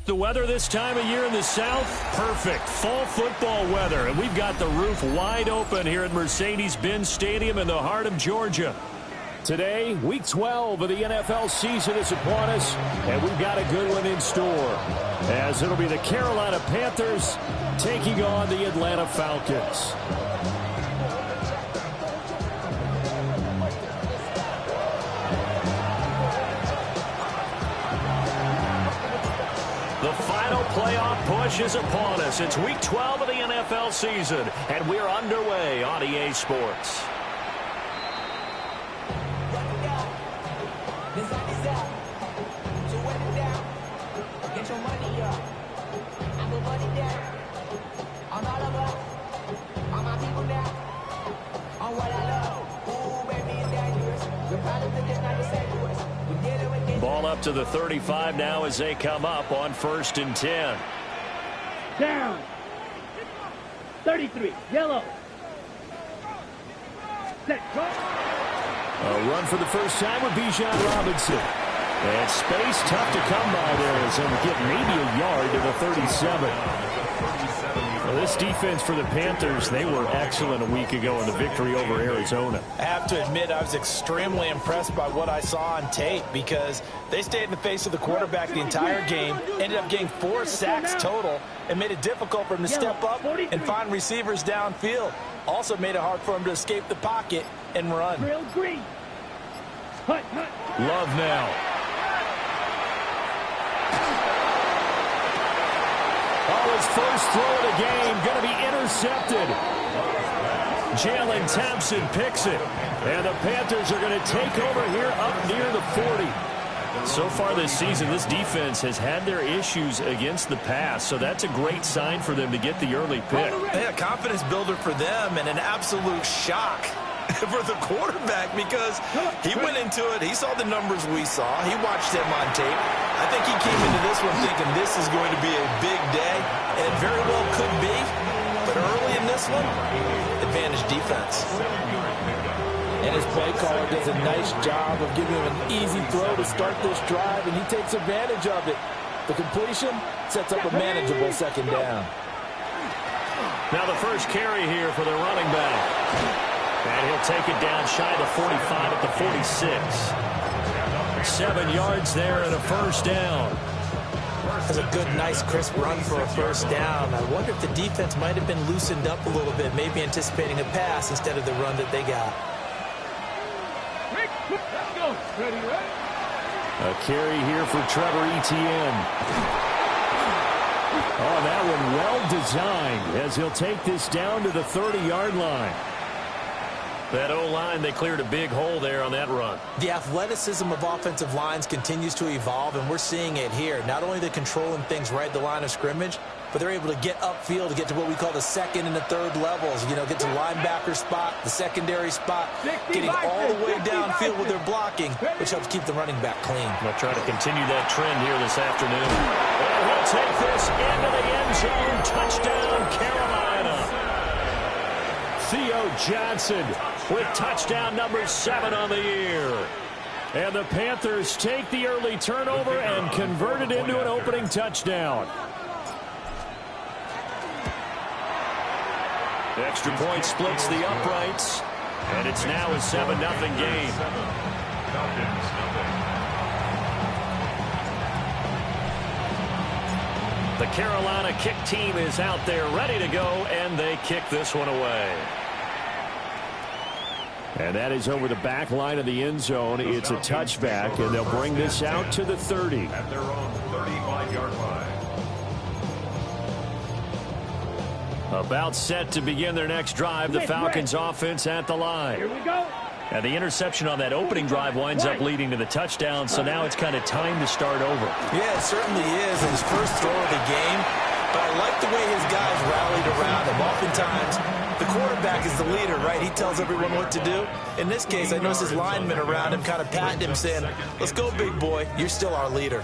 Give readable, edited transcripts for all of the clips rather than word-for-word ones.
The weather this time of year in the South, perfect. Fall football weather. And we've got the roof wide open here at Mercedes-Benz Stadium in the heart of Georgia. Today, Week 12 of the NFL season is upon us, and we've got a good one in store, as it'll be the Carolina Panthers taking on the Atlanta Falcons. The final playoff push is upon us. It's Week 12 of the NFL season, and we're underway on EA Sports. Ball up to the 35 now as they come up on 1st and 10. Down. 33. Yellow. Set. Go. A run for the first time with Bijan Robinson. And space tough to come by there as he'll get maybe a yard to the 37. Well, this defense for the Panthers, they were excellent a week ago in the victory over Arizona. I have to admit, I was extremely impressed by what I saw on tape because they stayed in the face of the quarterback the entire game, ended up getting 4 sacks total, and made it difficult for him to step up and find receivers downfield. Also made it hard for him to escape the pocket and run. Love now. Oh, his first throw of the game going to be intercepted. Jalen Thompson picks it. And the Panthers are going to take over here up near the 40. So far this season, this defense has had their issues against the pass, so that's a great sign for them to get the early pick. Yeah, confidence builder for them and an absolute shock for the quarterback because he went into it. He saw the numbers we saw. He watched them on tape. I think he came into this one thinking this is going to be a big day, and it very well could be. But early in this one, advantage defense. And his play caller does a nice job of giving him an easy throw to start this drive, and he takes advantage of it. The completion sets up a manageable second down. Now the first carry here for the running back. And he'll take it down shy of the 45 at the 46. 7 yards there and a first down. That's a good, nice, crisp run for a first down. I wonder if the defense might have been loosened up a little bit, maybe anticipating a pass instead of the run that they got. A carry here for Trevor Etienne. Oh, that one well designed as he'll take this down to the 30-yard line. That O-line, they cleared a big hole there on that run. The athleticism of offensive lines continues to evolve, and we're seeing it here. Not only they're controlling things right at the line of scrimmage, but they're able to get upfield to get to what we call the second and the third levels. You know, get to linebacker spot, the secondary spot, getting all the way downfield with their blocking, which helps keep the running back clean. They'll try to continue that trend here this afternoon. And he'll take this into the end zone. Touchdown, Carolina. Theo Johnson with touchdown number 7 on the year. And the Panthers take the early turnover and convert it into an opening touchdown. The extra point splits the uprights, and it's now a 7-0 game. The Carolina kick team is out there ready to go, and they kick this one away. And that is over the back line of the end zone. It's a touchback, and they'll bring this out to the 30. At their own 35-yard line. About set to begin their next drive. The Falcons offense at the line. Here we go. And the interception on that opening drive winds up leading to the touchdown, so now it's kind of time to start over. Yeah, it certainly is. In his first throw of the game, but I like the way his guys rallied around him. Oftentimes, the quarterback is the leader, right? He tells everyone what to do. In this case, I noticed his linemen around him kind of patting him, saying, let's go, big boy. You're still our leader.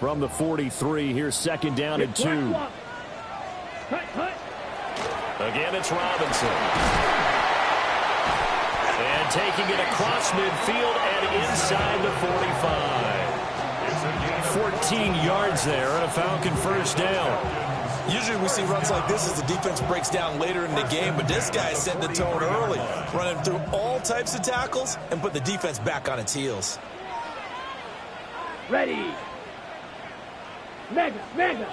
From the 43, here's second down and 2. Again, it's Robinson. And taking it across midfield and inside the 45. 14 yards there and a Falcon first down. Usually we see runs like this as the defense breaks down later in the game, but this guy set the tone early, running through all types of tackles and put the defense back on its heels. Ready. Mega, mega.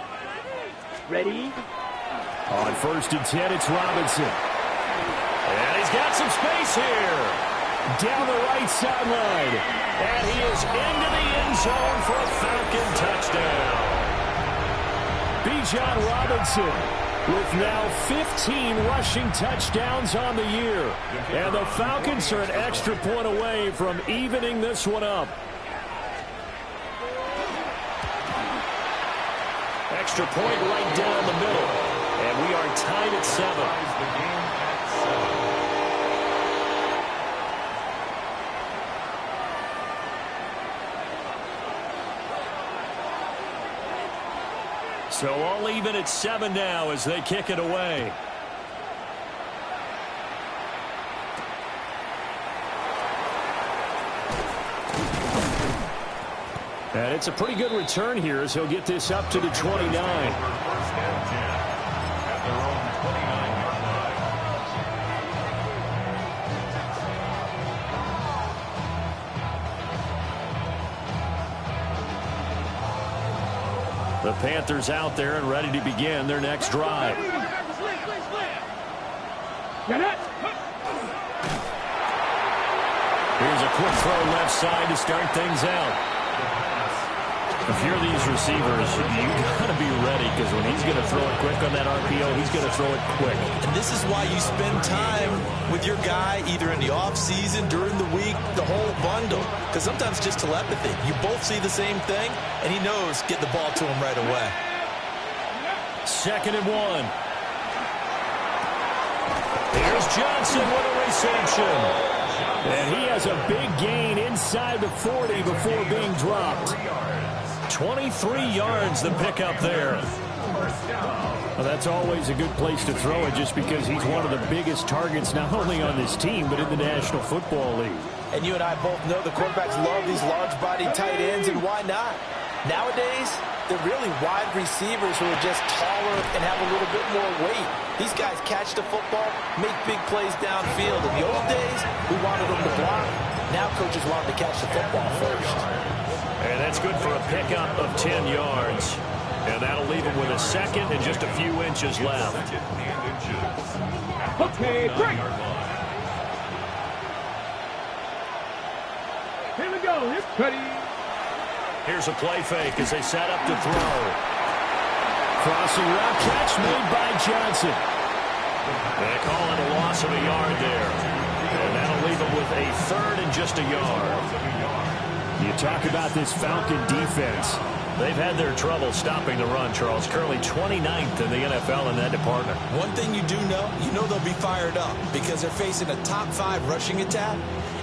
Ready. On 1st and 10, it's Robinson. And he's got some space here. Down the right sideline. And he is into the end zone for a Falcon touchdown. Bijan Robinson with now 15 rushing touchdowns on the year. And the Falcons are an extra point away from evening this one up. Extra point right down the middle. And we are tied at 7. So all even at 7 now as they kick it away. And it's a pretty good return here as he'll get this up to the 29. The Panthers out there and ready to begin their next drive. Here's a quick throw left side to start things out. If you're these receivers, you got to be ready because when he's going to throw it quick on that RPO, he's going to throw it quick. And this is why you spend time with your guy either in the offseason, during the week, the whole bundle. Because sometimes just telepathy. You both see the same thing, and he knows get the ball to him right away. 2nd and 1. Here's Johnson with a reception. And he has a big gain inside the 40 before being dropped. 23 yards the pickup there. Well, that's always a good place to throw it just because he's one of the biggest targets not only on this team but in the National Football League. And you and I both know the quarterbacks love these large-bodied tight ends, and why not? Nowadays, they're really wide receivers who are just taller and have a little bit more weight. These guys catch the football, make big plays downfield. In the old days, we wanted them to block. Now coaches want them to catch the football first. And that's good for a pickup of 10 yards. And that'll leave him with a second and just a few inches left. Okay, break. Here we go. It's ready. Here's a play fake as they set up to throw. Crossing route catch made by Johnson. They call it a loss of a yard there. And that'll leave him with a 3rd and just a yard. You talk about this Falcon defense. They've had their trouble stopping the run, Charles. Currently 29th in the NFL in that department. One thing you do know, they'll be fired up because they're facing a top 5 rushing attack.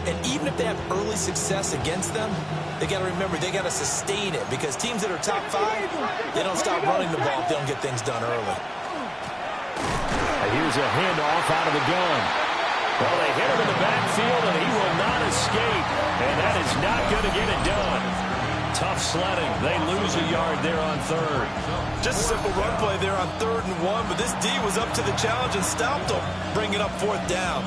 And even if they have early success against them, they got to remember they got to sustain it because teams that are top 5, they don't stop running the ball if they don't get things done early. Here's a handoff out of the gun. Well, they hit him in the backfield, and he will not escape. And that is not going to get it done. Tough sledding. They lose a yard there on 3rd. Just a simple run play there on 3rd and 1, but this D was up to the challenge and stopped them, bringing up 4th down.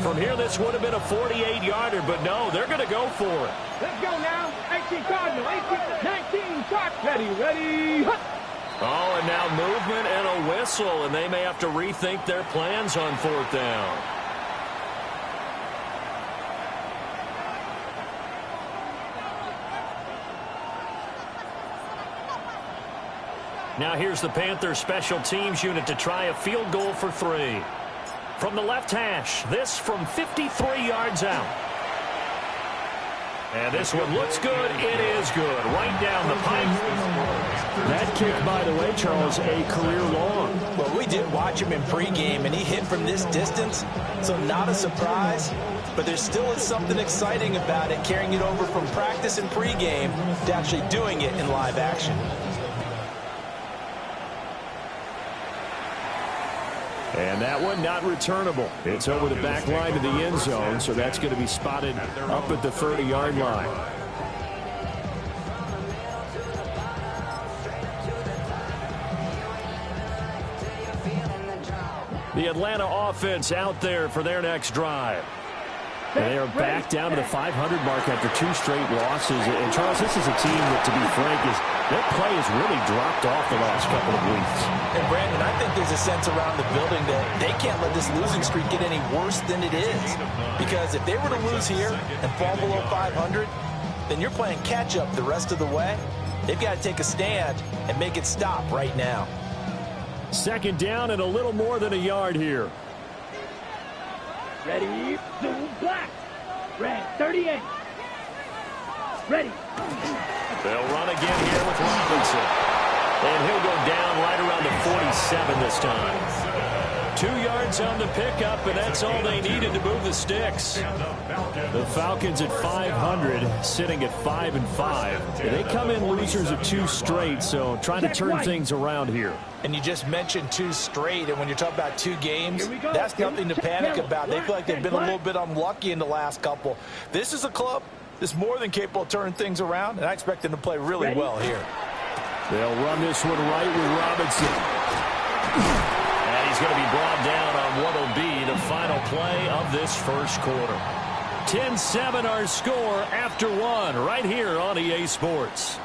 From here, this would have been a 48-yarder, but no, they're going to go for it. Let's go now. 18 Cardinal, 19 Sharks. Ready. Oh, and now movement and a whistle, and they may have to rethink their plans on 4th down. Now here's the Panthers special teams unit to try a field goal for 3. From the left hash, this from 53 yards out. And this one looks good. It is good. Right down the pipe. That kick, by the way, Charles, a career long. Well, we did watch him in pregame, and he hit from this distance. So not a surprise. but there still is something exciting about it, carrying it over from practice and pregame to actually doing it in live action. And that one not returnable. It's over the back line to the end zone, so that's going to be spotted up at the 30-yard line. The Atlanta offense out there for their next drive. And they are back down to the 500 mark after 2 straight losses. And, Charles, this is a team that, to be frank, their play has really dropped off the last couple of weeks. And, Brandon, I think there's a sense around the building that they can't let this losing streak get any worse than it is. Because if they were to lose here and fall below 500, then you're playing catch-up the rest of the way. They've got to take a stand and make it stop right now. Second down and a little more than a yard here. Ready, zoom, black. Red, 38. Ready. They'll run again here with Robinson. And he'll go down right around the 47 this time. 2 yards on the pickup, and that's all they needed to move the sticks. The Falcons at 500, sitting at 5-5. They come in losers of 2 straight, so trying to turn things around here. And you just mentioned 2 straight, and when you're talking about 2 games, that's nothing to panic about. They feel like they've been a little bit unlucky in the last couple. This is a club that's more than capable of turning things around, and I expect them to play really well here. They'll run this one right with Robinson. And he's going to be brought down on what will be the final play of this first quarter. 10-7 our score after 1 right here on EA Sports.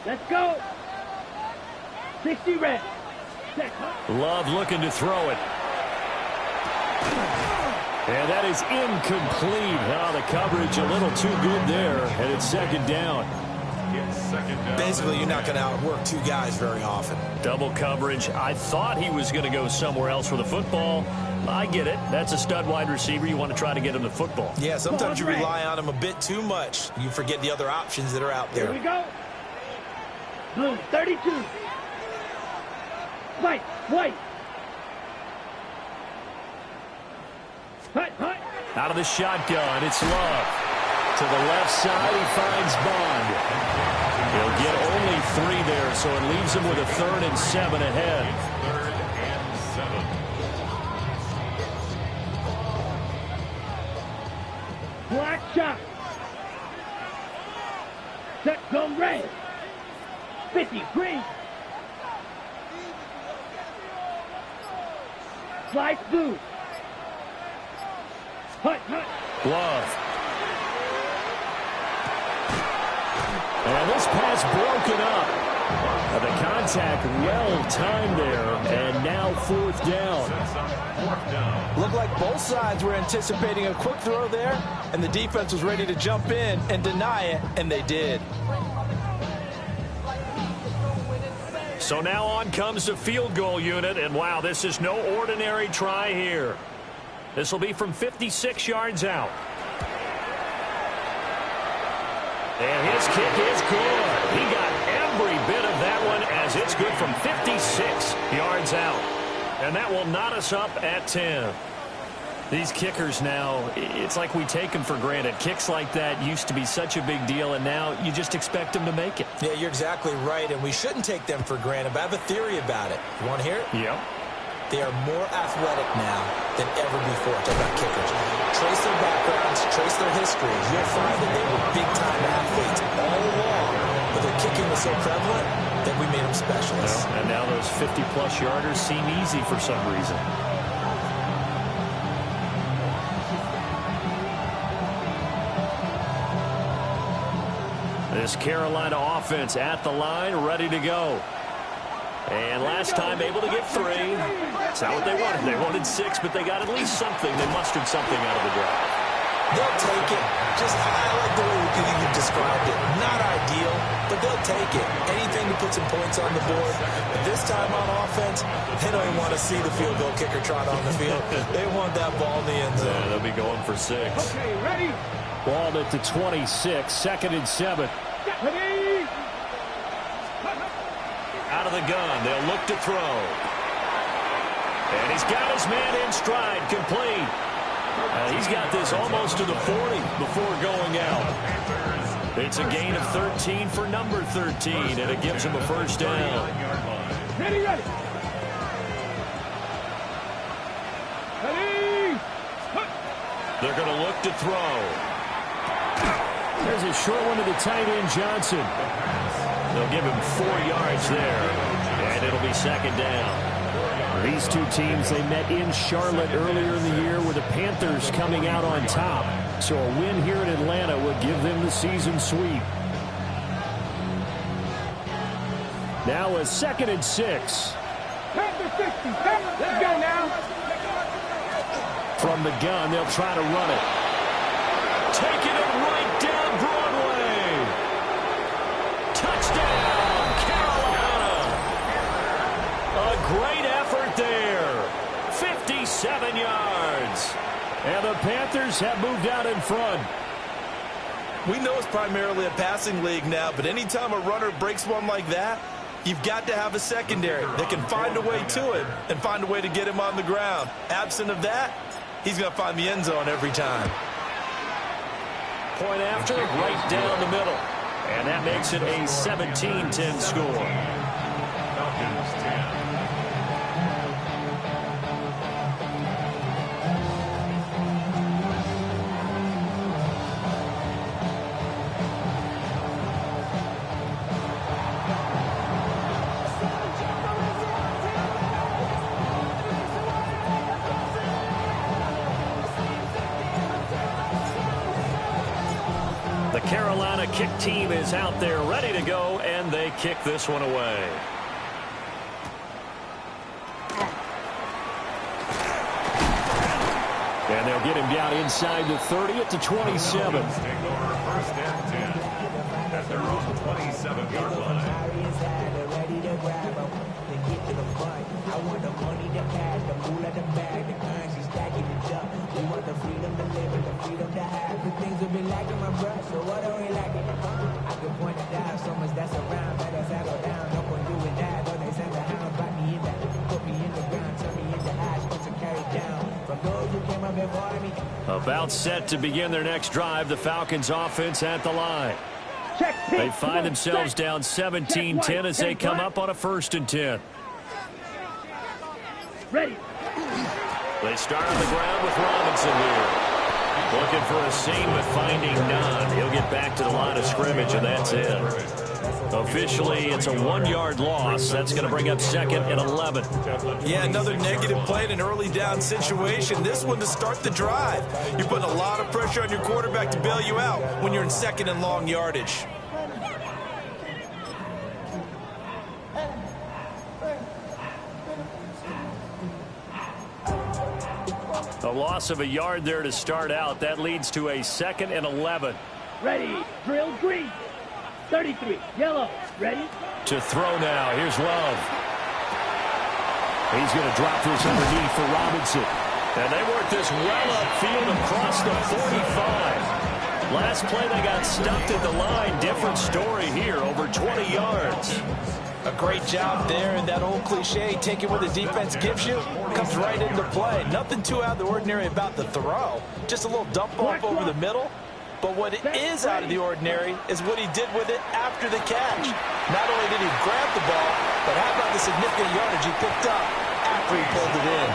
Let's go. 60 red. Love looking to throw it. And that is incomplete. Oh, the coverage a little too good there. And it's second down. Basically, you're not going to outwork 2 guys very often. Double coverage. I thought he was going to go somewhere else for the football. I get it. That's a stud wide receiver. You want to try to get him the football. Yeah, sometimes you rely on him a bit too much. You forget the other options that are out there. Here we go. Blue, 32. White, white. Hut, hut. Out of the shotgun, it's Love. To the left side, he finds Bond. He'll get only 3 there, so it leaves him with a 3rd and 7 ahead. 3rd and 7. Black shot. Set, go red. 50, green. Slice blue. Hut, hut. Love. And this pass broken up. The contact well-timed there, and now 4th down. Looked like both sides were anticipating a quick throw there, and the defense was ready to jump in and deny it, and they did. So now on comes the field goal unit, and wow, this is no ordinary try here. This will be from 56 yards out. And his kick is good. He got every bit of that one as it's good from 56 yards out. And that will knot us up at 10. These kickers now, it's like we take them for granted. Kicks like that used to be such a big deal, and now you just expect them to make it. Yeah, you're exactly right, and we shouldn't take them for granted, but I have a theory about it. You want to hear it? Yep. They are more athletic now than ever before. Talk about kickers. Trace their backgrounds, trace their histories. You'll find that they were big-time athletes all along, but their kicking was so prevalent that we made them specialists. Well, and now those 50-plus yarders seem easy for some reason. This Carolina offense at the line, ready to go. And last time able to get 3. That's not what they wanted. They wanted 6, but they got at least something. They mustered something out of the drive. They'll take it. Just, I like the way you described it. Not ideal, but they'll take it. Anything to put some points on the board. But this time on offense, they don't even want to see the field goal kicker trot on the field. They want that ball in the end zone. Yeah, they'll be going for 6. Okay, ready? Ball at the 26, 2nd and 7. Ready? Out of the gun, they'll look to throw. And he's got his man in stride, complete. He's got this almost to the 40 before going out. It's a gain of 13 for number 13, and it gives him a first down. Ready, ready. Ready. They're going to look to throw. There's a short one to the tight end, Johnson. They'll give him 4 yards there, and it'll be 2nd down. These two teams, they met in Charlotte earlier in the year with the Panthers coming out on top. So a win here in Atlanta would give them the season sweep. Now a 2nd and 6. Panther 60. Let's go now. From the gun, they'll try to run it. Taking it right down Broadway. Touchdown, Carolina. A great effort there. 57 yards. And the Panthers have moved out in front. We know it's primarily a passing league now, but anytime a runner breaks one like that, you've got to have a secondary that can find a way to it and find a way to get him on the ground. Absent of that, he's going to find the end zone every time. Point after, right down the middle. And that makes it a 17-10 score. Falcons 10. The Carolina kick team is out there ready to go, and they kick this one away. And they'll get him down inside the 30 at the 27. Take over 1st and 10 at their own 27-yard line. About set to begin their next drive, the Falcons offense at the line. Check. They find themselves down 17-10 as they come up on a 1st and 10. Ready. They start on the ground with Robinson here. Looking for a seam, but finding none. He'll get back to the line of scrimmage, and that's it. Officially, it's a 1-yard loss. That's going to bring up 2nd and 11. Yeah, another negative play in an early down situation. This one to start the drive. You're putting a lot of pressure on your quarterback to bail you out when you're in 2nd and long yardage. A loss of a yard there to start out. That leads to a 2nd and 11. Ready. Drill green. 33. Yellow. Ready. To throw now. Here's Love. He's going to drop this underneath for Robinson. And they work this well upfield across the 45. Last play they got stuffed at the line. Different story here. Over 20 yards. A great job there, and that old cliche, take it where the defense gives you, comes right into play. Nothing too out of the ordinary about the throw. Just a little dump off over the middle. But what is out of the ordinary is what he did with it after the catch. Not only did he grab the ball, but how about the significant yardage he picked up after he pulled it in.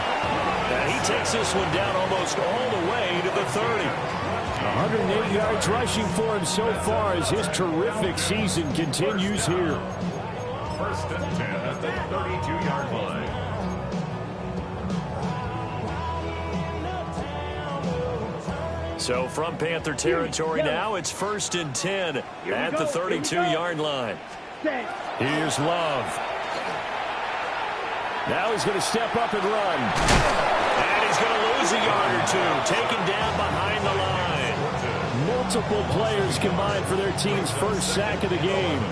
And he takes this one down almost all the way to the 30. 108 yards rushing for him so far as his terrific season continues here. 1st and 10 at the 32-yard line. So from Panther territory now, it's 1st and 10 at the 32-yard line. Here's Love. Now he's going to step up and run. And he's going to lose a yard or two, taken down behind the line. Multiple players combined for their team's first sack of the game.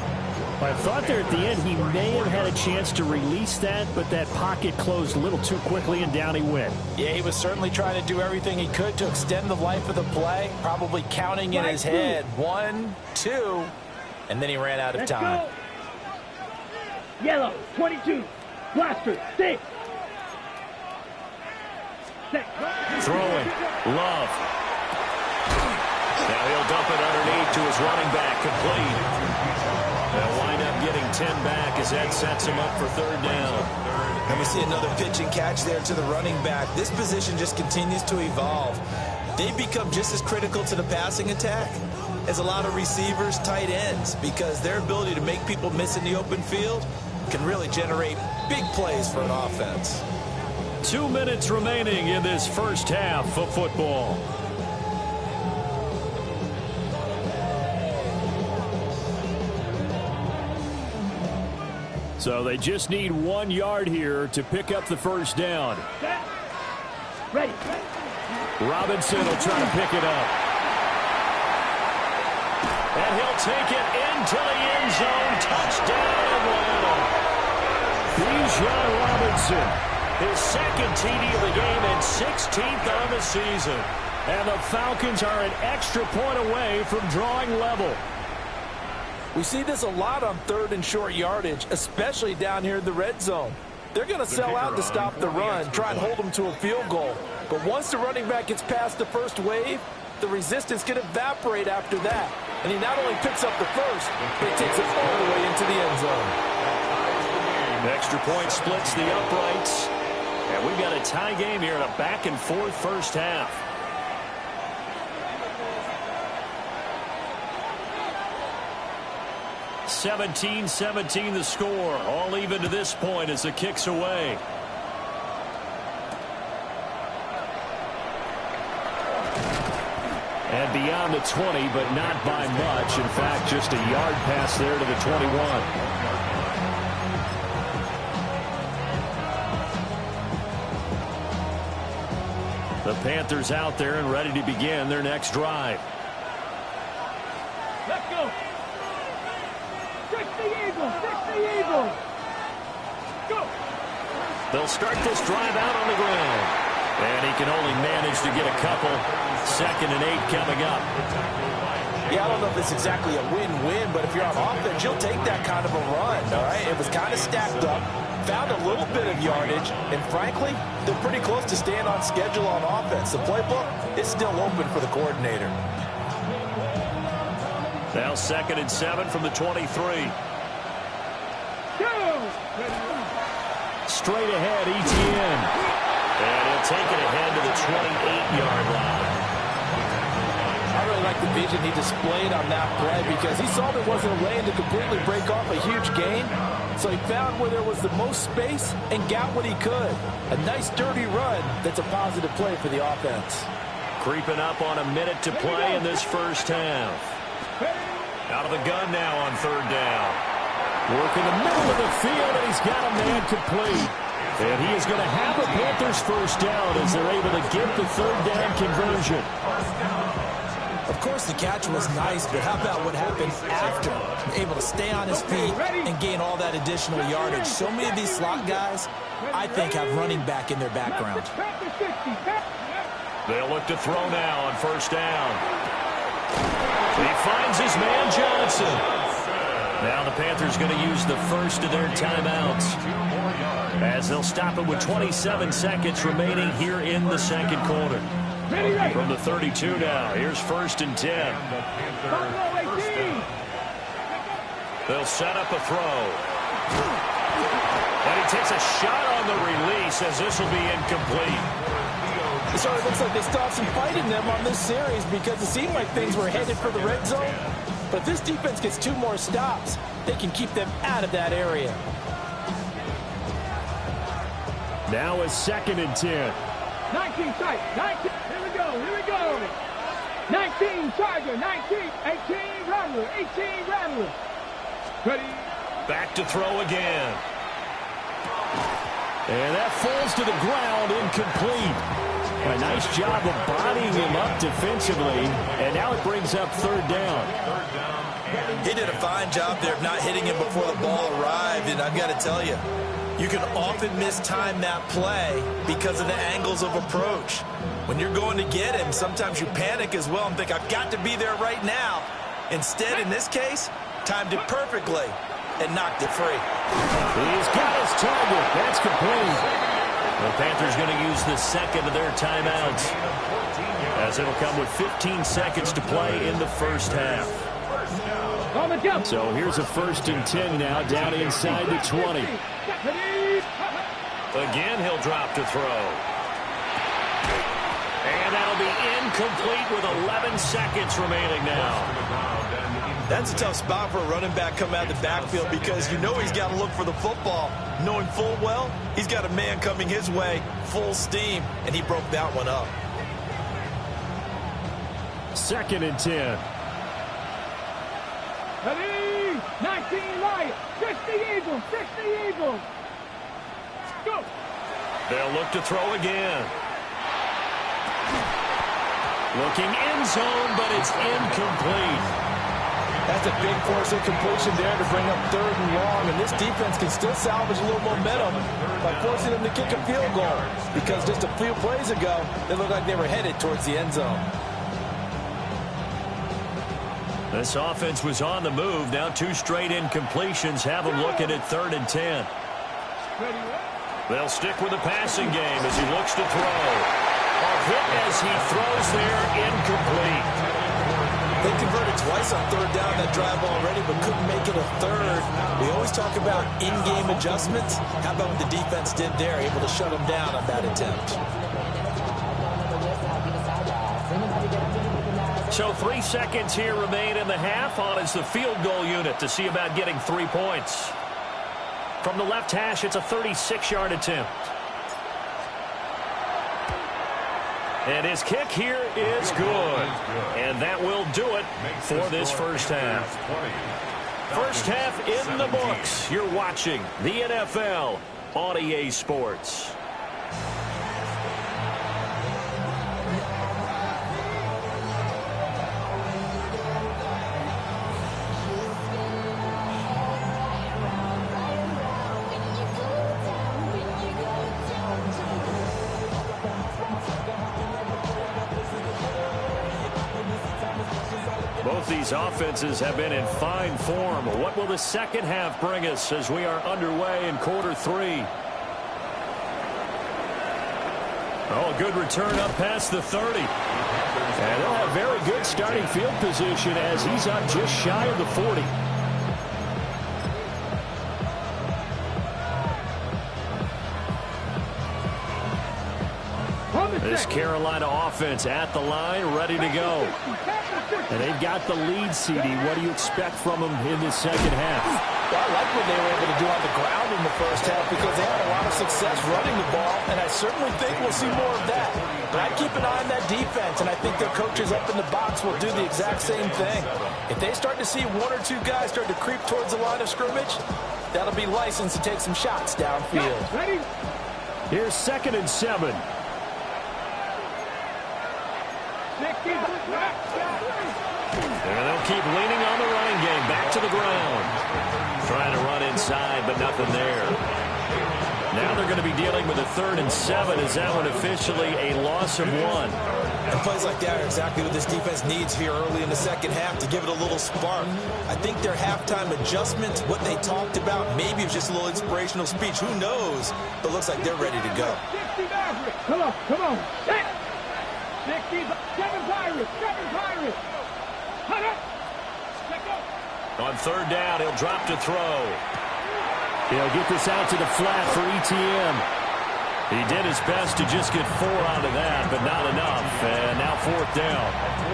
I thought there at the end he may have had a chance to release that, but that pocket closed a little too quickly, and down he went. Yeah, he was certainly trying to do everything he could to extend the life of the play, probably counting in his head. 1, 2, and then he ran out of time. Go. Yellow, 22. Blaster, 6. Throwing. Love. Now he'll dump it underneath to his running back. Complete. They'll wind up getting 10 back as that sets him up for third down. And we see another pitch and catch there to the running back. This position just continues to evolve. They become just as critical to the passing attack as a lot of receivers, tight ends, because their ability to make people miss in the open field can really generate big plays for an offense. 2 minutes remaining in this first half of football. So they just need 1 yard here to pick up the first down. Ready. Robinson will try to pick it up. And he'll take it into the end zone. Touchdown, Atlanta. Bijan Robinson, his second TD of the game and 16th on the season. And the Falcons are an extra point away from drawing level. We see this a lot on third and short yardage, especially down here in the red zone. They're going to sell out to stop the run, try and hold them to a field goal. But once the running back gets past the first wave, the resistance can evaporate after that. And he not only picks up the first, but he takes it all the way into the end zone. Extra point splits the uprights. And we've got a tie game here in a back-and-forth first half. (17-17) the score. All even to this point as the kick's away. And beyond the 20, but not by much. In fact, just a yard pass there to the 21. The Panthers out there and ready to begin their next drive. Let's go. Fix the Eagles. Fix the Eagles. Go. They'll start this drive out on the ground. And he can only manage to get a couple. 2nd and 8 coming up. Yeah, I don't know if it's exactly a win-win, but if you're on offense, you'll take that kind of a run, all right? It was kind of stacked up, found a little bit of yardage, and frankly, they're pretty close to staying on schedule on offense. The playbook is still open for the coordinator. Now 2nd and 7 from the 23. Straight ahead, Etienne. And he'll take it ahead to the 28-yard line. I really like the vision he displayed on that play because he saw there wasn't a lane to completely break off a huge gain. So he found where there was the most space and got what he could. A nice, dirty run that's a positive play for the offense. Creeping up on a minute to play in this first half. Out of the gun now on 3rd down. Working the middle of the field, and he's got a man complete. And he is going to have a Panthers first down as they're able to get the 3rd down conversion. Of course, the catch was nice, but how about what happened after? Able to stay on his feet and gain all that additional yardage. So many of these slot guys, I think, have running back in their background. They'll look to throw now on 1st down. He finds his man, Johnson. Now the Panthers going to use the first of their timeouts as they'll stop it with 27 seconds remaining here in the 2nd quarter. From the 32 now, here's 1st and 10. They'll set up a throw. And he takes a shot on the release as this will be incomplete. So it looks like they still have some fight in them on this series because it seemed like things were headed for the red zone. But if this defense gets 2 more stops, they can keep them out of that area. Now a 2nd and 10. 19 tight. 19. Here we go. Here we go. 19 Charger. 19. 18 Rattler. 18 Rattler. Ready. Back to throw again. And that falls to the ground, incomplete. A nice job of bodying him up defensively, and now it brings up third down. He did a fine job there of not hitting him before the ball arrived, and I've got to tell you, you can often mistime that play because of the angles of approach. When you're going to get him, sometimes you panic as well and think, I've got to be there right now. Instead, in this case, timed it perfectly and knocked it free. He's got his target. That's complete. The Panthers going to use the second of their timeouts, as it'll come with 15 seconds to play in the first half. So here's a 1st and 10 now, down inside the 20. Again, he'll drop to throw. And that'll be incomplete with 11 seconds remaining now. That's a tough spot for a running back coming out of the backfield because you know he's got to look for the football, knowing full well he's got a man coming his way, full steam, and he broke that one up. 2nd and 10. Ready? 19 Lions. 60 Eagles. 60 Eagles. Go. They'll look to throw again. Looking end zone, but it's incomplete. That's a big force incompletion there to bring up 3rd and long, and this defense can still salvage a little momentum by forcing them to kick a field goal, because just a few plays ago, they looked like they were headed towards the end zone. This offense was on the move. Now 2 straight incompletions have them looking at 3rd and 10. They'll stick with the passing game as he looks to throw. A hit as he throws there, incomplete. They converted twice on 3rd down that drive already, but couldn't make it a 3rd. We always talk about in-game adjustments. How about what the defense did there, able to shut them down on that attempt? So 3 seconds here remain in the half. On is the field goal unit to see about getting 3 points. From the left hash, it's a 36-yard attempt. And his kick here is good. And that will do it for this first half. First half in the books. You're watching the NFL on EA Sports. Both these offenses have been in fine form. What will the second half bring us as we are underway in quarter 3? Oh, a good return up past the 30. And they'll have very good starting field position as he's up just shy of the 40. This Carolina offense at the line, ready to go. And they've got the lead, CD. What do you expect from them in this second half? Well, I like what they were able to do on the ground in the first half because they had a lot of success running the ball, and I certainly think we'll see more of that. But I keep an eye on that defense, and I think their coaches up in the box will do the exact same thing. If they start to see 1 or 2 guys start to creep towards the line of scrimmage, that'll be licensed to take some shots downfield. Here's 2nd and 7. And they'll keep leaning on the running game. Back to the ground. Trying to run inside, but nothing there. Now they're going to be dealing with a 3rd and 7. Is that one officially a loss of 1? And plays like that are exactly what this defense needs here early in the second half to give it a little spark. I think their halftime adjustments, what they talked about, maybe it was just a little inspirational speech. Who knows? But it looks like they're ready to go. Come on, come on. 7 Pirates, 7 Pirates. On 3rd down, he'll drop to throw. He'll get this out to the flat for ETN. He did his best to just get 4 out of that, but not enough. And now 4th down.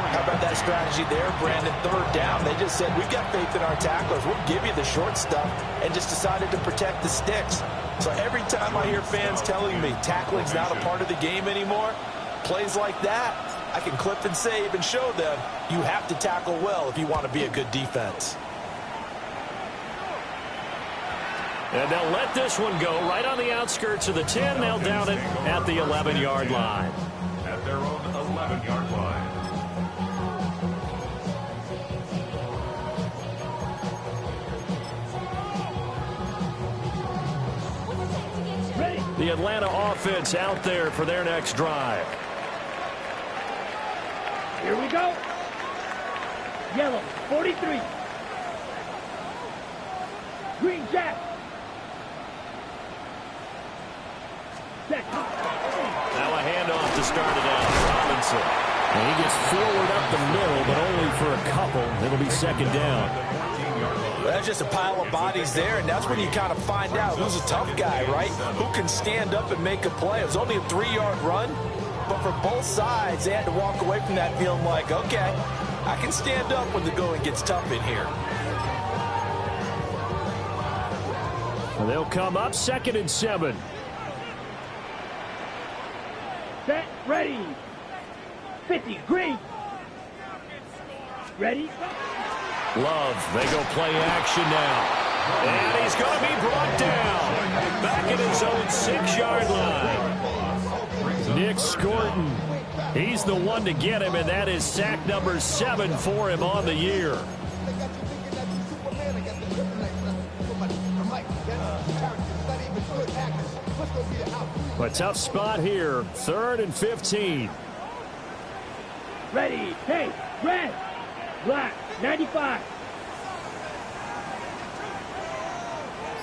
How about that strategy there, Brandon? 3rd down. They just said, we've got faith in our tacklers. We'll give you the short stuff, and just decided to protect the sticks. So every time I hear fans telling me tackling's not a part of the game anymore, plays like that, I can clip and save and show them you have to tackle well if you want to be a good defense. And they'll let this one go right on the outskirts of the 10. They'll down it at the 11-yard line. The Atlanta offense out there for their next drive. Here we go. Yellow, 43. Green Jack. Now a handoff to start it out. Robinson. And he gets forward up the middle, but only for a couple. It'll be second down. That's just a pile of bodies there, and that's when you kind of find out who's a tough guy, right? Who can stand up and make a play. It was only a 3-yard run, but for both sides, they had to walk away from that feeling like, okay, I can stand up when the going gets tough in here. And they'll come up 2nd and 7. Set, ready. 50, green. Ready. Love, they go play action now. And he's going to be brought down. Back at his own 6-yard line. Nick Scorton. He's the one to get him, and that is sack number 7 for him on the year. A tough spot here. 3rd and 15. Ready. Hey, red. Black. 95.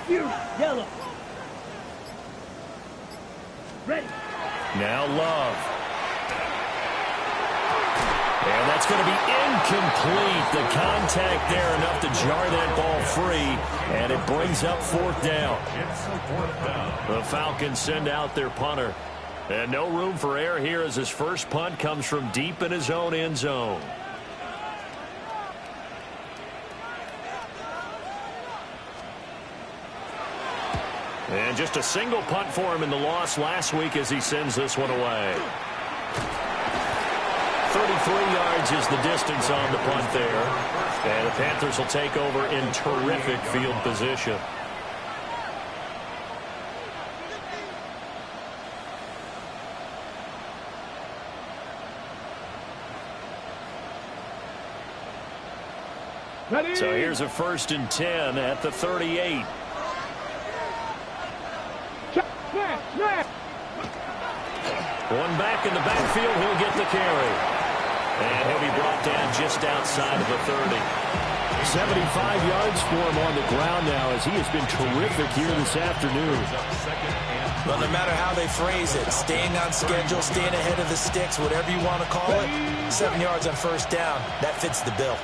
Yellow. Ready. Now Love. And that's going to be incomplete. The contact there enough to jar that ball free, and it brings up 4th down. The Falcons send out their punter. And no room for error here as his first punt comes from deep in his own end zone. And just a single punt for him in the loss last week as he sends this one away. 33 yards is the distance on the punt there. And the Panthers will take over in terrific field position. Ready. So here's a 1st and 10 at the 38. One back in the backfield, he'll get the carry. And he'll be brought down just outside of the 30. 75 yards for him on the ground now as he has been terrific here this afternoon. Well, no matter how they phrase it, staying on schedule, staying ahead of the sticks, whatever you want to call it, 7 yards on 1st down, that fits the bill.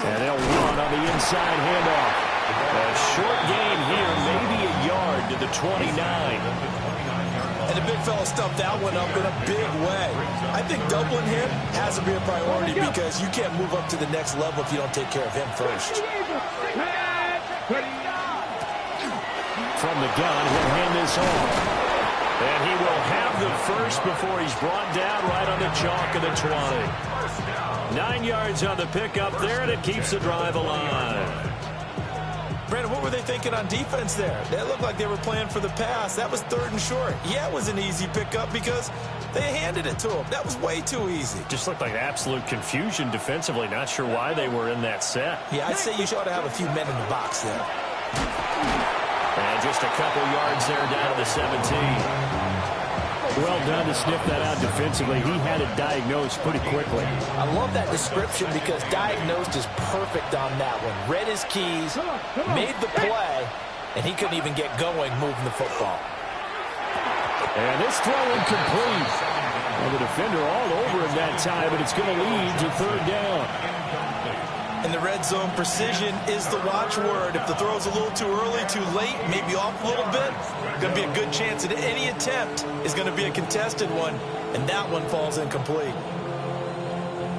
And they'll run on the inside handoff. A short gain here, maybe a yard to the 29. And the big fella stuffed that one up in a big way. I think doubling him has to be a priority because you can't move up to the next level if you don't take care of him first. From the gun, he'll hand this off. And he will have the first before he's brought down right on the chalk of the 20. 9 yards on the pickup there, and it keeps the drive alive. Brandon, what were they thinking on defense there? They looked like they were playing for the pass. That was 3rd and short. Yeah, it was an easy pickup because they handed it to him. That was way too easy. Just looked like absolute confusion defensively. Not sure why they were in that set. Yeah, I'd say you ought to have a few men in the box there. And just a couple yards there down to the 17. Well done to sniff that out defensively. He had it diagnosed pretty quickly. I love that description because diagnosed is perfect on that one. Read his keys, made the play, and he couldn't even get going moving the football. And this throw incomplete. Well, the defender all over him that time, but it's going to lead to 3rd down. In the red zone, precision is the watchword. If the throw's a little too early, too late, maybe off a little bit, going to be a good chance that any attempt is going to be a contested one, and that one falls incomplete.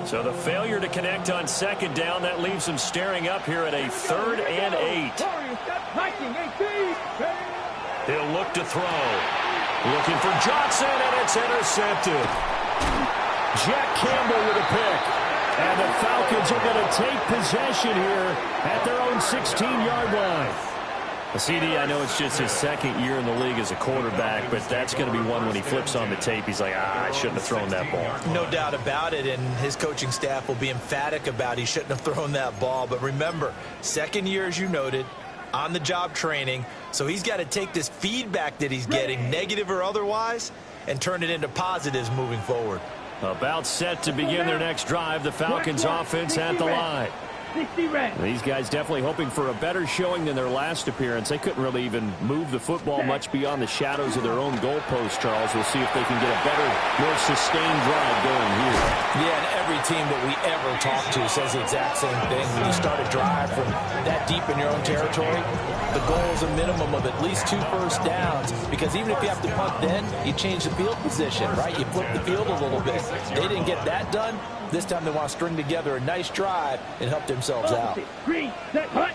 So the failure to connect on 2nd down, that leaves him staring up here at a 3rd and 8. He'll look to throw. Looking for Johnson, and it's intercepted. Jack Campbell with a pick. And the Falcons are going to take possession here at their own 16-yard line. CD, I know it's just his 2nd year in the league as a quarterback, but that's going to be one when he flips on the tape. He's like, I shouldn't have thrown that ball. No doubt about it, and his coaching staff will be emphatic about he shouldn't have thrown that ball. But remember, 2nd year, as you noted, on-the-job training. So he's got to take this feedback that he's getting, negative or otherwise, and turn it into positives moving forward. About set to begin their next drive. The Falcons offense at the line. These guys definitely hoping for a better showing than their last appearance. They couldn't really even move the football much beyond the shadows of their own goalpost, Charles. We'll see if they can get a better, more sustained drive going here. Yeah, and every team that we ever talk to says the exact same thing. When you start a drive from that deep in your own territory, the goal is a minimum of at least 2 first downs, because even if you have to punt then, you change the field position, right? You flip the field a little bit. They didn't get that done. This time they want to string together a nice drive and help themselves out. Green, set, hut.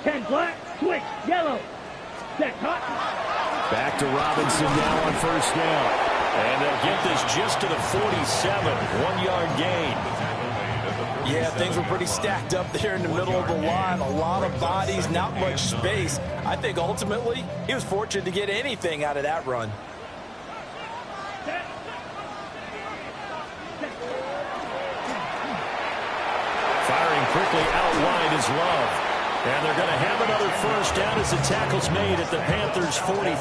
10 black, switch, yellow. Set, hut. Back to Robinson now on first down. And they'll get this just to the 47, 1-yard gain. Yeah, things were pretty stacked up there in the middle of the line. A lot of bodies, not much space. I think ultimately he was fortunate to get anything out of that run. Firing quickly out wide is Love. And they're going to have another first down as the tackle's made at the Panthers' 43.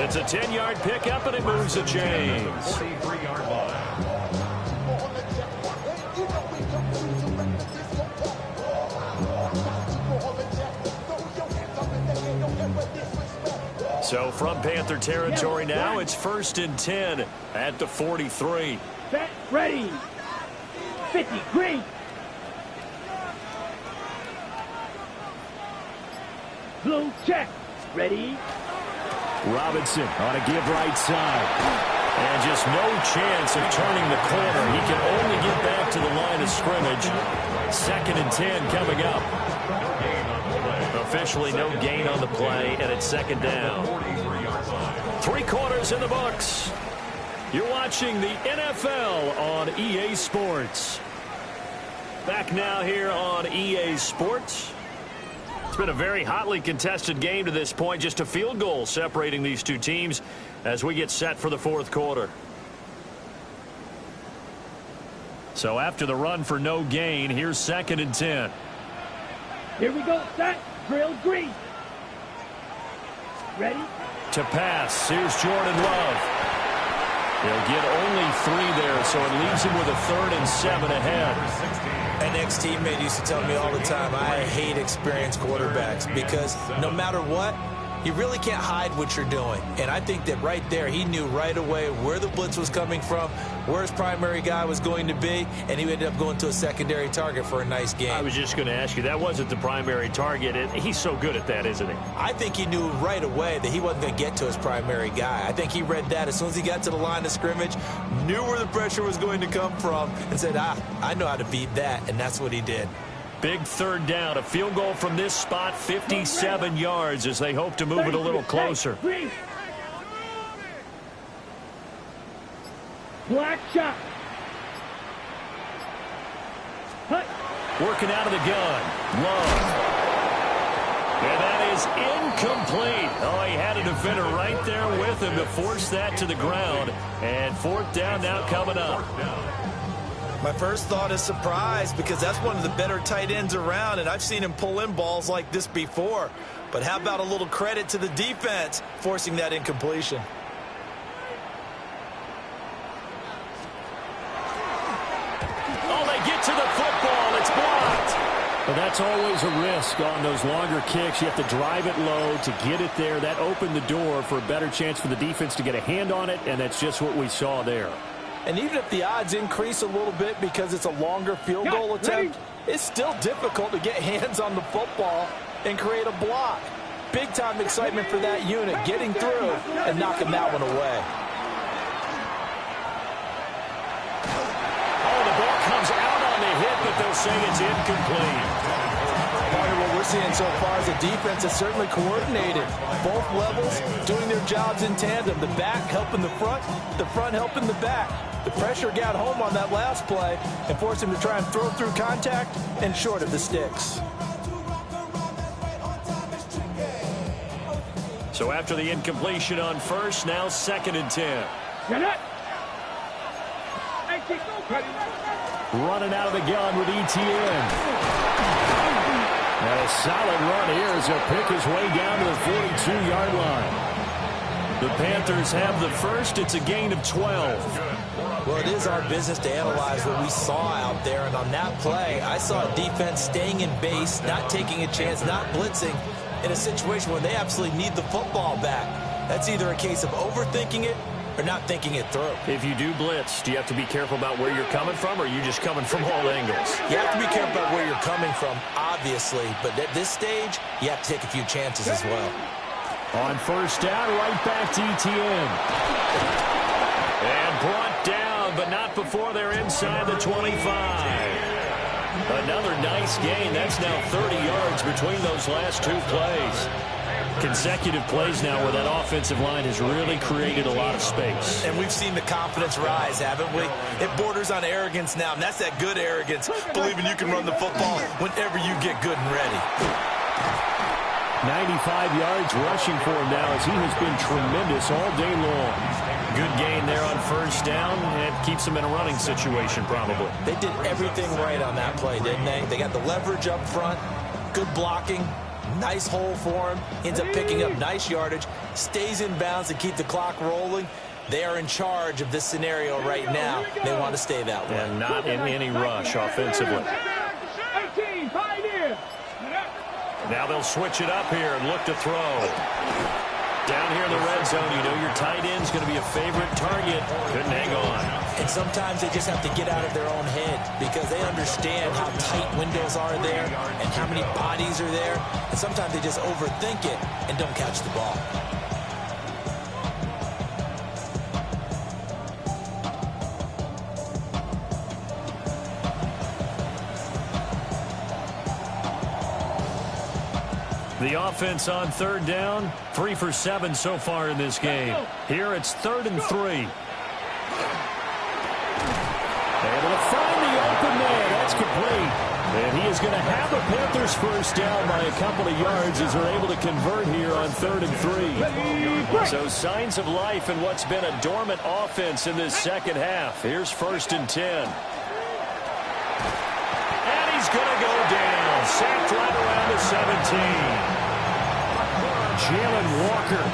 It's a 10-yard pickup, and it moves the chains. 43-yard line. So from Panther territory now, it's 1st and 10 at the 43. Set, ready. 50, green. Blue, check. Ready. Robinson on a give right side. And just no chance of turning the corner. He can only get back to the line of scrimmage. 2nd and 10 coming up. Officially no gain on the play, and it's 2nd down. 3 quarters in the books. You're watching the NFL on EA Sports. Back now here on EA Sports. It's been a very hotly contested game to this point. Just a field goal separating these two teams as we get set for the 4th quarter. So after the run for no gain, here's 2nd and 10. Here we go. Set, drill, green. Ready. To pass. Here's Jordan Love. He'll get only 3 there, so it leaves him with a 3rd and 7 ahead. An ex-teammate used to tell me all the time, I hate experienced quarterbacks because no matter what, you really can't hide what you're doing. And I think that right there, he knew right away where the blitz was coming from, where his primary guy was going to be, and he ended up going to a secondary target for a nice game. I was just going to ask you, that wasn't the primary target. He's so good at that, isn't he? I think he knew right away that he wasn't going to get to his primary guy. I think he read that as soon as he got to the line of scrimmage, knew where the pressure was going to come from, and said, I know how to beat that, and that's what he did. Big 3rd down, a field goal from this spot, 57 yards as they hope to move it a little closer. Black shot. Hut. Working out of the gun. Love. And that is incomplete. Oh, he had a defender right there with him to force that to the ground. And 4th down now coming up. My first thought is surprise because that's one of the better tight ends around, and I've seen him pull in balls like this before. But how about a little credit to the defense forcing that incompletion? Oh, they get to the football. It's blocked. Well, that's always a risk on those longer kicks. You have to drive it low to get it there. That opened the door for a better chance for the defense to get a hand on it, and that's just what we saw there. And even if the odds increase a little bit because it's a longer field goal attempt, it's still difficult to get hands on the football and create a block. Big-time excitement for that unit, getting through and knocking that one away. Oh, the ball comes out on the hit, but they'll say it's incomplete. Part of what we're seeing so far is the defense is certainly coordinated. Both levels doing their jobs in tandem. The back helping the front helping the back. The pressure got home on that last play and forced him to try and throw through contact and short of the sticks. So after the incompletion on first, now 2nd and 10. Running out of the gun with ETN. Now solid run here as he'll pick his way down to the 42-yard line. The Panthers have the first. It's a gain of 12. Well, it is our business to analyze what we saw out there. And on that play, I saw a defense staying in base, not taking a chance, not blitzing in a situation where they absolutely need the football back. That's either a case of overthinking it or not thinking it through. If you do blitz, do you have to be careful about where you're coming from, or are you just coming from all angles? You have to be careful about where you're coming from, obviously. But at this stage, you have to take a few chances as well. On first down, right back to Etienne. And brought down, but not before they're inside the 25. Another nice gain. That's now 30 yards between those last two plays. Consecutive plays now where that offensive line has really created a lot of space. And we've seen the confidence rise, haven't we? It borders on arrogance now, and that's that good arrogance, believing you can run the football whenever you get good and ready. 95 yards rushing for him now as he has been tremendous all day long. Good gain there on first down. It keeps him in a running situation probably. They did everything right on that play, didn't they? They got the leverage up front, good blocking, nice hole for him, ends up picking up nice yardage, stays in bounds to keep the clock rolling. They are in charge of this scenario right now. They want to stay that way. And not in any rush offensively. 18, Pioneer. Now they'll switch it up here and look to throw. Down here in the red zone, you know your tight end's going to be a favorite target. Couldn't hang on. And sometimes they just have to get out of their own head because they understand how tight windows are there and how many bodies are there. And sometimes they just overthink it and don't catch the ball. The offense on third down, 3 for 7 so far in this game. Here it's 3rd and 3. Able to find the open man. That's complete. And he is going to have the Panthers first down by a couple of yards as they're able to convert here on 3rd and 3. So signs of life in what's been a dormant offense in this second half. Here's 1st and 10. And he's going to go down. Sacked right around the 17. Jalen Walker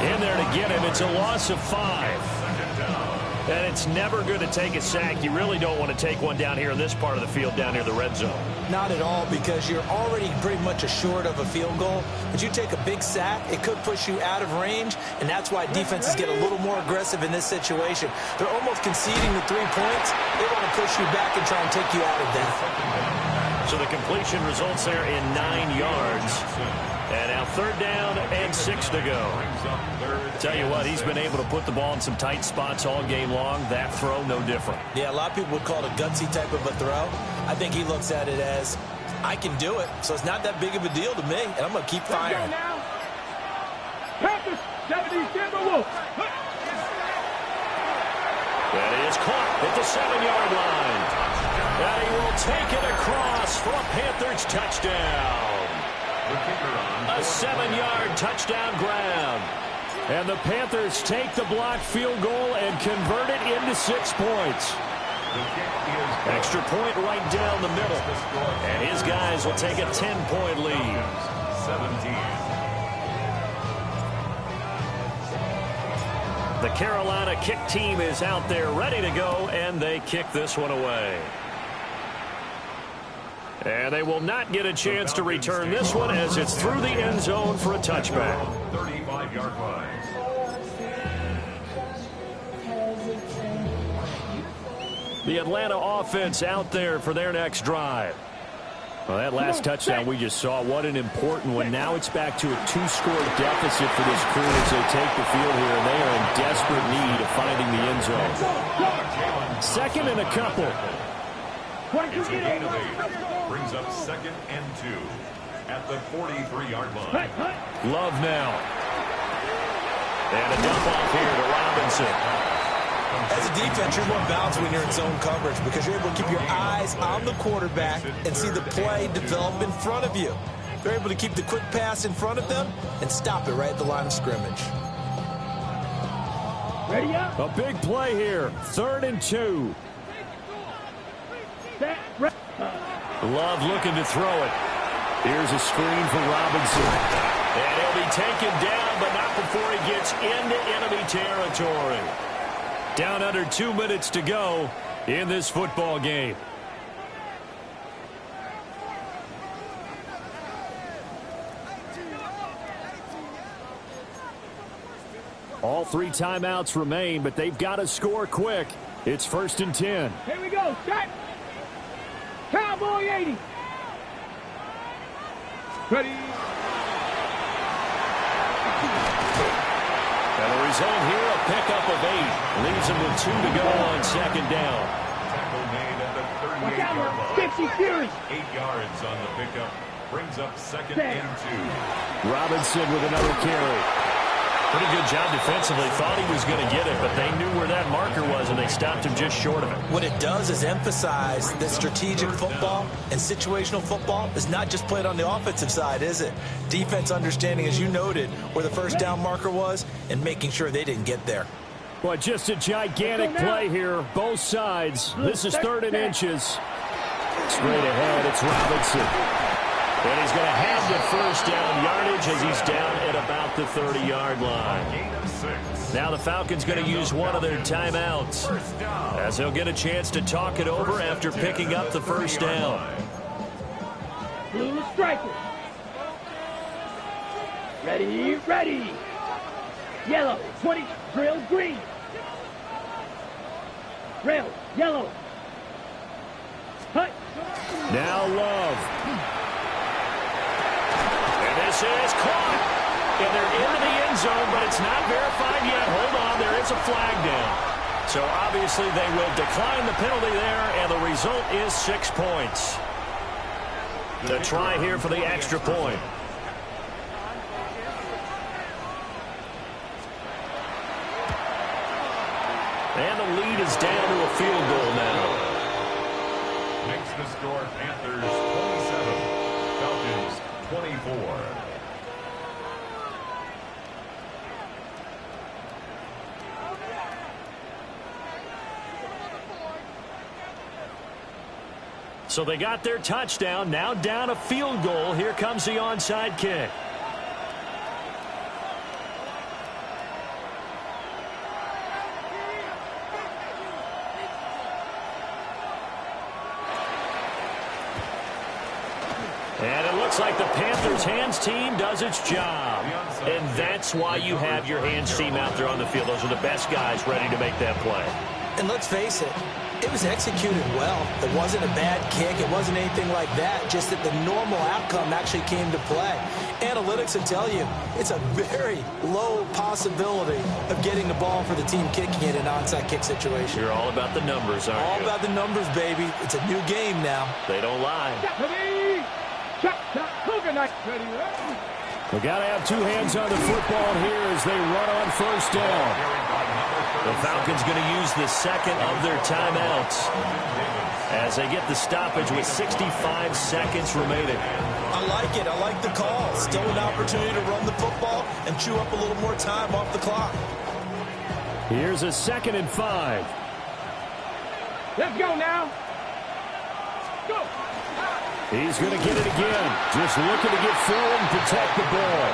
in there to get him. It's a loss of 5. And it's never good to take a sack. You really don't want to take one down here in this part of the field, down near the red zone. Not at all, because you're already pretty much assured of a field goal. But you take a big sack, it could push you out of range, and that's why defenses get a little more aggressive in this situation. They're almost conceding the 3 points. They want to push you back and try and take you out of that. So the completion results there in 9 yards. And now 3rd down and 6 to go. Tell you what, he's been able to put the ball in some tight spots all game long. That throw, no different. Yeah, a lot of people would call it a gutsy type of a throw. I think he looks at it as, I can do it, so it's not that big of a deal to me, and I'm going to keep firing. Panthers, 70 Timberwolves. That is caught at the 7-yard line. And he will take it across for a Panthers touchdown. A 7-yard touchdown grab. And the Panthers take the blocked field goal and convert it into 6 points. Extra point right down the middle. And his guys will take a 10-point lead. 17. The Carolina kick team is out there ready to go, and they kick this one away. And they will not get a chance to return this one as it's through the end zone for a touchback. 35-yard line. The Atlanta offense out there for their next drive. Well, that last touchdown we just saw, what an important one. Now it's back to a 2-score deficit for this crew as they take the field here, and they are in desperate need of finding the end zone. 2nd and a couple. It's a gain of 8. Brings up 2nd and 2 at the 43-yard line. Love now. And a dump off here to Robinson. As a defense, you're more balanced when you're in zone coverage because you're able to keep your eyes on the quarterback and see the play develop in front of you. You're able to keep the quick pass in front of them and stop it right at the line of scrimmage. Ready up. A big play here. 3rd and 2. Set. Love looking to throw it. Here's a screen for Robinson. And he'll be taken down, but not before he gets into enemy territory. Down under 2 minutes to go in this football game. All 3 timeouts remain, but they've got to score quick. It's 1st and 10. Here we go. Start. Cowboy 80. Ready. And the result here, a pickup of 8. Leaves him with 2 to go on 2nd down. Tackle made at the 38-yard line. 50 Fury. 8 yards on the pickup. Brings up 2nd and 2. Robinson with another carry. Pretty good job defensively. Thought he was going to get it, but they knew where that marker was, and they stopped him just short of it. What it does is emphasize that strategic football and situational football is not just played on the offensive side, is it? Defense understanding, as you noted, where the first down marker was and making sure they didn't get there. Well, just a gigantic play here, both sides. This is 3rd and inches. Straight ahead, it's Robinson. And he's going to have the first down yardage as he's down at about the 30-yard line. Now the Falcons going to use one of their timeouts as he'll get a chance to talk it over after picking up the first down. Blue striker. Ready, ready. Yellow, 20, drill green. Rail, yellow. Hut. Now Love. This is caught, and they're into the end zone, but it's not verified yet. Hold on, there is a flag down. So obviously they will decline the penalty there, and the result is 6 points. The try here for the extra point. And the lead is down to a field goal now. Makes the score Panthers 27, Falcons 24. So they got their touchdown, now down a field goal. Here comes the onside kick. And it looks like the Panthers' hands team does its job. And that's why you have your hands team out there on the field. Those are the best guys ready to make that play. And let's face it, it was executed well. It wasn't a bad kick. It wasn't anything like that. Just that the normal outcome actually came to play. Analytics will tell you it's a very low possibility of getting the ball for the team kicking it in an onside kick situation. You're all about the numbers, aren't you? All about the numbers, baby. It's a new game now. They don't lie. We got to have 2 hands on the football here as they run on first down. The Falcons going to use the second of their timeouts as they get the stoppage with 65 seconds remaining. I like it. I like the call. Still an opportunity to run the football and chew up a little more time off the clock. Here's a 2nd and 5. Let's go now. Go. He's going to get it again. Just looking to get forward and protect the ball.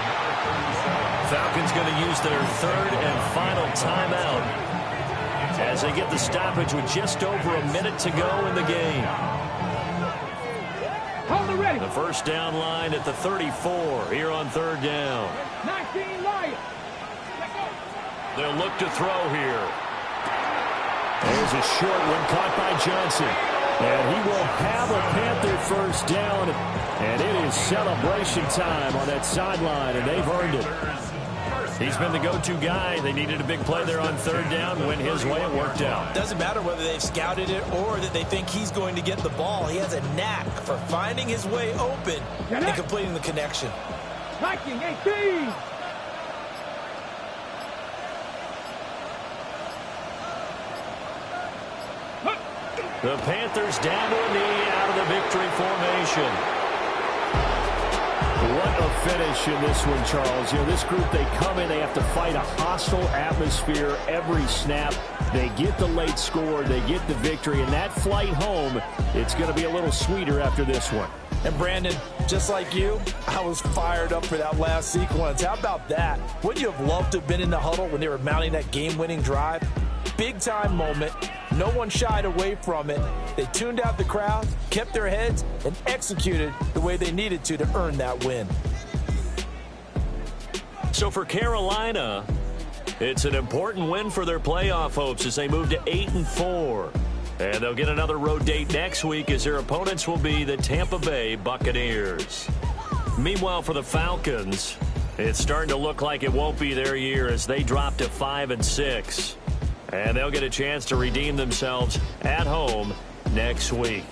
Falcons going to use their 3rd and final timeout as they get the stoppage with just over a minute to go in the game. Hold it ready. The first down line at the 34 here on 3rd down. 19 Lions. They'll look to throw here. There's a short one caught by Johnson. And he will have a Panther first down. And it is celebration time on that sideline, and they've earned it. He's been the go-to guy. They needed a big play there on 3rd down. Went his way. It worked out. Doesn't matter whether they've scouted it or that they think he's going to get the ball. He has a knack for finding his way open and completing the connection. Viking 18. The Panthers down to a knee out of the victory formation. What a finish in this one, Charles. You know, this group, they come in, they have to fight a hostile atmosphere every snap. They get the late score, they get the victory, and that flight home, it's going to be a little sweeter after this one. And Brandon, just like you, I was fired up for that last sequence. How about that? Wouldn't you have loved to have been in the huddle when they were mounting that game-winning drive? Big-time moment. No one shied away from it. They tuned out the crowd, kept their heads, and executed the way they needed to earn that win. So for Carolina, it's an important win for their playoff hopes as they move to 8-4. And they'll get another road date next week as their opponents will be the Tampa Bay Buccaneers. Meanwhile, for the Falcons, it's starting to look like it won't be their year as they drop to 5-6. And they'll get a chance to redeem themselves at home next week.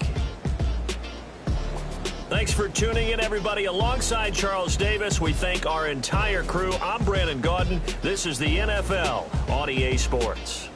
Thanks for tuning in, everybody. Alongside Charles Davis, we thank our entire crew. I'm Brandon Gaudin. This is the NFL on EA Sports.